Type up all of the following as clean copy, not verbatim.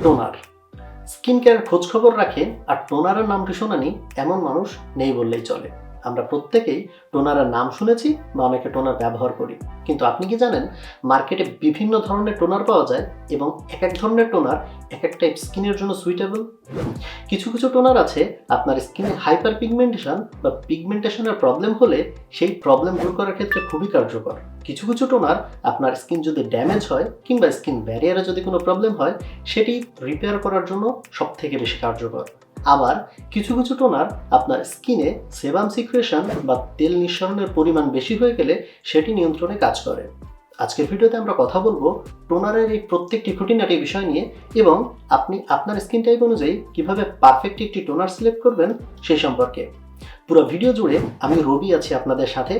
Toner. Skin কেয়ারের খোঁজ খবর রাখে আর টোনারের নামটি শোনানি এমন মানুষ নেই বললেই চলে। আমরা প্রত্যেকেই টোনারের নাম শুনেছি বা অনেকে টোনার ব্যবহার করি, কিন্তু আপনি কি জানেন মার্কেটে বিভিন্ন ধরনের টোনার পাওয়া যায় এবং এক এক ধরনের টোনার এক এক টাইপ স্কিনের জন্য সুইটেবল। কিছু কিছু টোনার আছে আপনার স্কিনে হাইপার পিগমেন্টেশন বা পিগমেন্টেশনের প্রবলেম হলে সেই প্রবলেম দূর করার ক্ষেত্রে খুবই কার্যকর। কিছু কিছু টোনার আপনার স্কিন যদি ড্যামেজ হয় কিংবা স্কিন ব্যারিয়ারে যদি কোনো প্রবলেম হয় সেটি রিপেয়ার করার জন্য সবথেকে বেশি কার্যকর। আবার কিছু কিছু টোনার আপনার স্কিনে সেবাম সিক্রেশন বা তেল নিঃসরণের পরিমাণ বেশি হয়ে গেলে সেটি নিয়ন্ত্রণে কাজ করে। আজকের ভিডিওতে আমরা কথা বলবো টোনারের এই প্রত্যেকটি খুঁটিনাটি বিষয় নিয়ে এবং আপনি আপনার স্কিন টাইপ অনুযায়ী কিভাবে পারফেক্ট একটি টোনার সিলেক্ট করবেন সেই সম্পর্কে। পুরো ভিডিও জুড়ে আমি রবি আছি আপনাদের সাথে।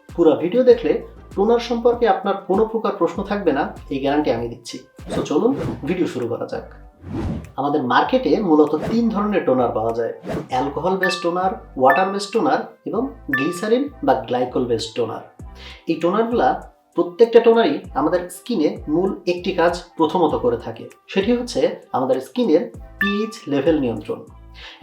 পুরো ভিডিও দেখলে টোনার সম্পর্কে আপনার কোনো প্রকার প্রশ্ন থাকবে না, এই গ্যারান্টি আমি দিচ্ছি। তো চলুন ভিডিও শুরু করা যাক। আমাদের মার্কেটে মূলত 3 ধরনের টোনার পাওয়া যায়: alcohol based toner, water based toner এবং গ্লিসারিন বা গ্লাইকল বেসড টোনার। এই টোনারগুলা প্রত্যেকটা টোনারই আমাদের স্কিনে মূল একটি কাজ প্রথমত করে থাকে, সেটি হচ্ছে আমাদের স্কিনের পিএইচ লেভেল নিয়ন্ত্রণ।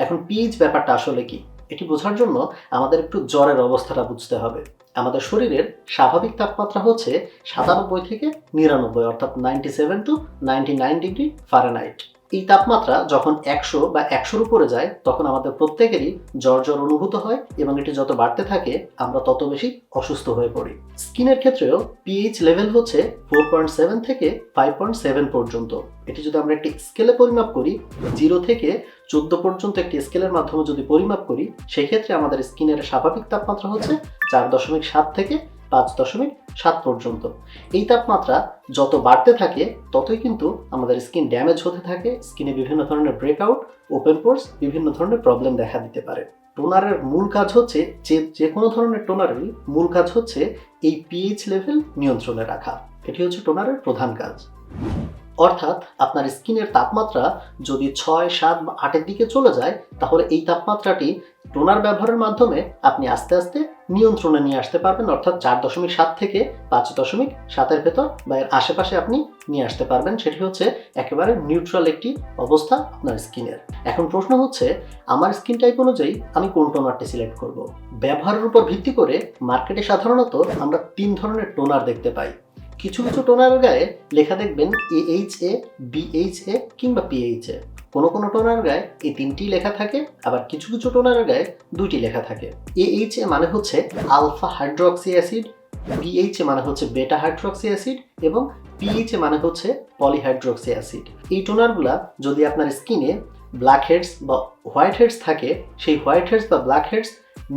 এখন পিএইচ ব্যাপারটা আসলে কি এটি বোঝার জন্য আমাদের একটু জ্বরের অবস্থাটা বুঝতে হবে। আমাদের শরীরের স্বাভাবিক তাপমাত্রা হচ্ছে 97 থেকে 99, অর্থাৎ 97 to 99 ডিগ্রি ফারেনহাইট। এই তাপমাত্রা যখন 100 বা 100-র উপরে যায় তখন আমাদের প্রত্যেকেরই জ্বর অনুভূত হয় এবং এটি যত বাড়তে থাকে আমরা তত বেশি অসুস্থ হয়ে পড়ি। স্কিনের ক্ষেত্রেও পিএইচ লেভেল হচ্ছে 4.7 থেকে 5.7 পর্যন্ত। এটি যদি আমরা একটি স্কেলে পরিমাপ করি, 0 থেকে 14 পর্যন্ত একটি স্কেলের মাধ্যমে যদি পরিমাপ করি, সেই ক্ষেত্রে আমাদের স্কিনের স্বাভাবিক তাপমাত্রা হচ্ছে 4.7 থেকে 5.7 পর্যন্ত। এই তাপমাত্রা যত বাড়তে থাকে ততই কিন্তু আমাদের স্কিন ড্যামেজ হতে থাকে, স্কিনে বিভিন্ন ধরনের ব্রেকআউট, ওপেন পোরস, বিভিন্ন ধরনের প্রবলেম দেখা দিতে পারে। টোনারের মূল কাজ হচ্ছে যে কোনো ধরনের টোনারেরই মূল কাজ হচ্ছে এই পিএইচ লেভেল নিয়ন্ত্রণে রাখা। এটি হচ্ছে টোনারের প্রধান কাজ। অর্থাৎ আপনার স্কিনের তাপমাত্রা যদি 6, 7 বা 8-এর দিকে চলে যায় তাহলে এই তাপমাত্রাটি টোনার ব্যবহারের মাধ্যমে আপনি আস্তে আস্তে নিয়ন্ত্রণে নিয়ে আসতে পারবেন, অর্থাৎ 4.7 থেকে 5.7-এর ভেতর বা এর আশেপাশে আপনি নিয়ে আসতে পারবেন। সেটি হচ্ছে একেবারে নিউট্রাল একটি অবস্থা আপনার স্কিনের। এখন প্রশ্ন হচ্ছে আমার স্কিন টাইপ অনুযায়ী আমি কোন টোনারটি সিলেক্ট করব। ব্যবহারের উপর ভিত্তি করে মার্কেটে সাধারণত আমরা 3 ধরনের টোনার দেখতে পাই। কিছু কিছু টোনারের গায়ে লেখা দেখবেন AHA, BHA কিংবা PHA। কোনো কোনো টোনার গায়ে এই 3টি লেখা থাকে, আবার কিছু কিছু টোনারের গায়ে 2টি লেখা থাকে। AHA মানে হচ্ছে আলফা হাইড্রোক্সি অ্যাসিড, BHA মানে হচ্ছে বেটা হাইড্রোক্সি অ্যাসিড এবং PHA মানে হচ্ছে পলিহাইড্রোক্সি অ্যাসিড। এই টোনারগুলা যদি আপনার স্কিনে ব্ল্যাক হেডস বা হোয়াইট হেডস থাকে, সেই হোয়াইট হেডস বা ব্ল্যাক হেডস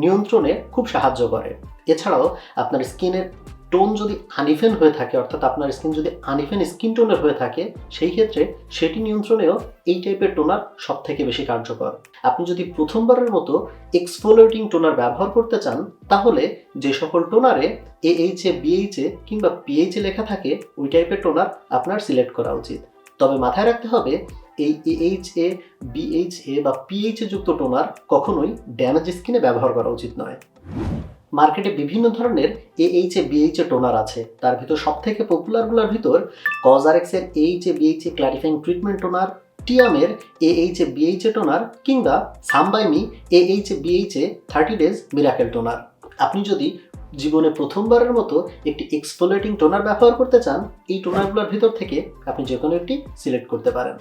নিয়ন্ত্রণে খুব সাহায্য করে। এছাড়াও আপনার স্কিনের টোন যদি আনইভেন হয়ে থাকে, অর্থাৎ আপনার স্কিন যদি আনইভেন স্কিন টোনের হয়ে থাকে, সেই ক্ষেত্রে সেটি নিয়ন্ত্রণেও এই টাইপের টোনার সব থেকে বেশি কার্যকর। আপনি যদি প্রথমবারের মতো এক্সফোলিয়েটিং টোনার ব্যবহার করতে চান তাহলে যে সকল টোনারে AHA, BHA কিংবা PHA লেখা থাকে ওই টাইপের টোনার আপনার সিলেক্ট করা উচিত। তবে মাথায় রাখতে হবে এই AHA, BHA বা PHA যুক্ত টোনার কখনোই ড্যামেজ স্কিনে ব্যবহার করা উচিত নয়। মার্কেটে বিভিন্ন ধরনের AHA, BHA টোনার আছে। তার ভিতর সবথেকে পপুলারগুলোর ভিতর কজারেক্সের AHA, BHA clarifying treatment toner, টিয়ামের AHA, BHA টোনার কিংবা Some By Mi AHA, BHA 30 days miracle toner. আপনি যদি জীবনে প্রথমবারের মতো একটি এক্সফোলিয়েটিং টোনার ব্যবহার করতে চান, এই টোনারগুলোর ভিতর থেকে আপনি যে কোনো একটি সিলেক্ট করতে পারেন।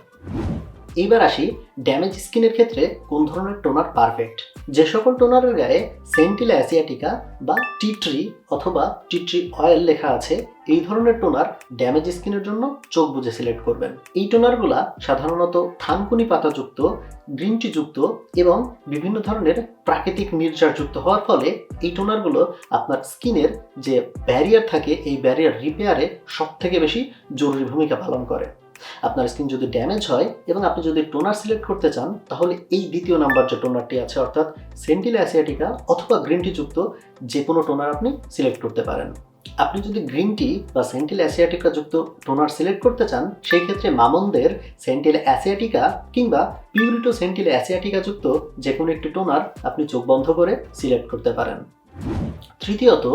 এইবার আসি ড্যামেজ স্কিনের ক্ষেত্রে কোন ধরনের টোনার পারফেক্ট। যে সকল টোনারের গায়ে সেন্টিলা অ্যাসিয়াটিকা বা টি ট্রি অথবা টি ট্রি অয়েল লেখা আছে, এই ধরনের টোনার ড্যামেজ স্কিনের জন্য চোখ বুঝে সিলেক্ট করবেন। এই টোনারগুলা সাধারণত থানকুনি পাতাযুক্ত, গ্রিন টি যুক্ত এবং বিভিন্ন ধরনের প্রাকৃতিক নির্যাস যুক্ত হওয়ার ফলে এই টোনারগুলো আপনার স্কিনের যে ব্যারিয়ার থাকে এই ব্যারিয়ার রিপেয়ারে সব থেকে বেশি জরুরি ভূমিকা পালন করে। আপনার স্কিন যদি ড্যামেজ হয় এবং আপনি যদি টোনার সিলেক্ট করতে চান তাহলে এই দ্বিতীয় নাম্বার যে টোনারটি আছে, অর্থাৎ সেন্টিলা অ্যাসিয়াটিকা অথবা গ্রিন টি যুক্ত যে কোনো টোনার আপনি সিলেক্ট করতে পারেন। আপনি যদি গ্রিন টি বা সেন্টিলা অ্যাসিয়াটিকা যুক্ত টোনার সিলেক্ট করতে চান সেই ক্ষেত্রে মামনদের সেন্টিলা অ্যাসিয়াটিকা কিংবা পিউরিটো সেন্টিলা অ্যাসিয়াটিকা যুক্ত যে কোনো একটি টোনার আপনি চোখ বন্ধ করে সিলেক্ট করতে পারেন। তৃতীয়ত,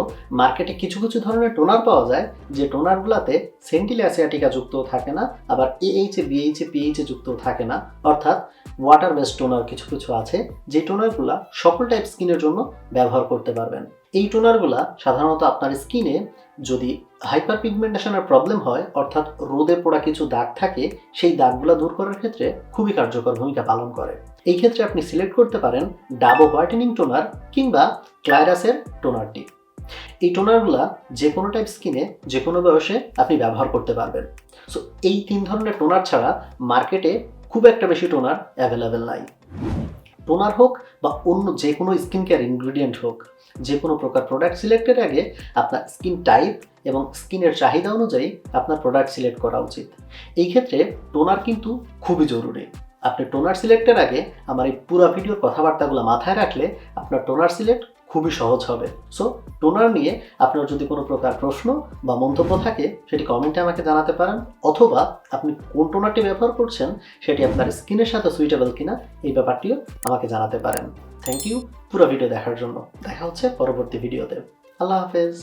মার্কেটে কিছু কিছু ধরনের টোনার পাওয়া যায় যে টোনারগুলোতে সেন্টিল অ্যাসিয়াটিকা যুক্ত থাকে না, আবার এএইচএ বিএইচএ পিএইচএ যুক্ত থাকে না, অর্থাৎ ওয়াটার বেসড টোনার কিছু কিছু আছে যে টোনারগুলো সকল টাইপ স্কিনের জন্য ব্যবহার করতে পারবেন। এই টোনারগুলা সাধারণত আপনার স্কিনে যদি হাইপার পিগমেন্টেশনের প্রবলেম হয়, অর্থাৎ রোদে পোড়া কিছু দাগ থাকে, সেই দাগগুলো দূর করার ক্ষেত্রে খুবই কার্যকর ভূমিকা পালন করে। এই ক্ষেত্রে আপনি সিলেক্ট করতে পারেন ডাবো হোয়াইটেনিং টোনার কিংবা ক্লাইরাসের টোনারটি। এই টোনারগুলা যে কোনো টাইপ স্কিনে যে কোনো বয়সে আপনি ব্যবহার করতে পারবেন। সো এই 3 ধরনের টোনার ছাড়া মার্কেটে খুব একটা বেশি টোনার অ্যাভেলেবেল নাই। টোনার হোক বা অন্য যে কোনো স্কিন কেয়ার ইনগ্রিডিয়েন্ট হোক, যে কোনো প্রকার প্রোডাক্ট সিলেক্টের আগে আপনার স্কিন টাইপ এবং স্কিনের চাহিদা অনুযায়ী আপনার প্রোডাক্ট সিলেক্ট করা উচিত। এই ক্ষেত্রে টোনার কিন্তু খুবই জরুরি। আপনি টোনার সিলেক্টের আগে আমার এই পুরো ভিডিওর কথাবার্তাগুলো মাথায় রাখলে আপনার টোনার সিলেক্ট খুবই সহজ হবে। সো টোনার নিয়ে আপনার যদি কোনো প্রকার প্রশ্ন বা মন্তব্য থাকে সেটি কমেন্টে আমাকে জানাতে পারেন, অথবা আপনি কোন টোনারটি ব্যবহার করছেন সেটি আপনার স্কিনের সাথে সুইটেবল কিনা এই ব্যাপারটিও আমাকে জানাতে পারেন। থ্যাংক ইউ পুরো ভিডিও দেখার জন্য। দেখা হচ্ছে পরবর্তী ভিডিওতে। আল্লাহ হাফেজ।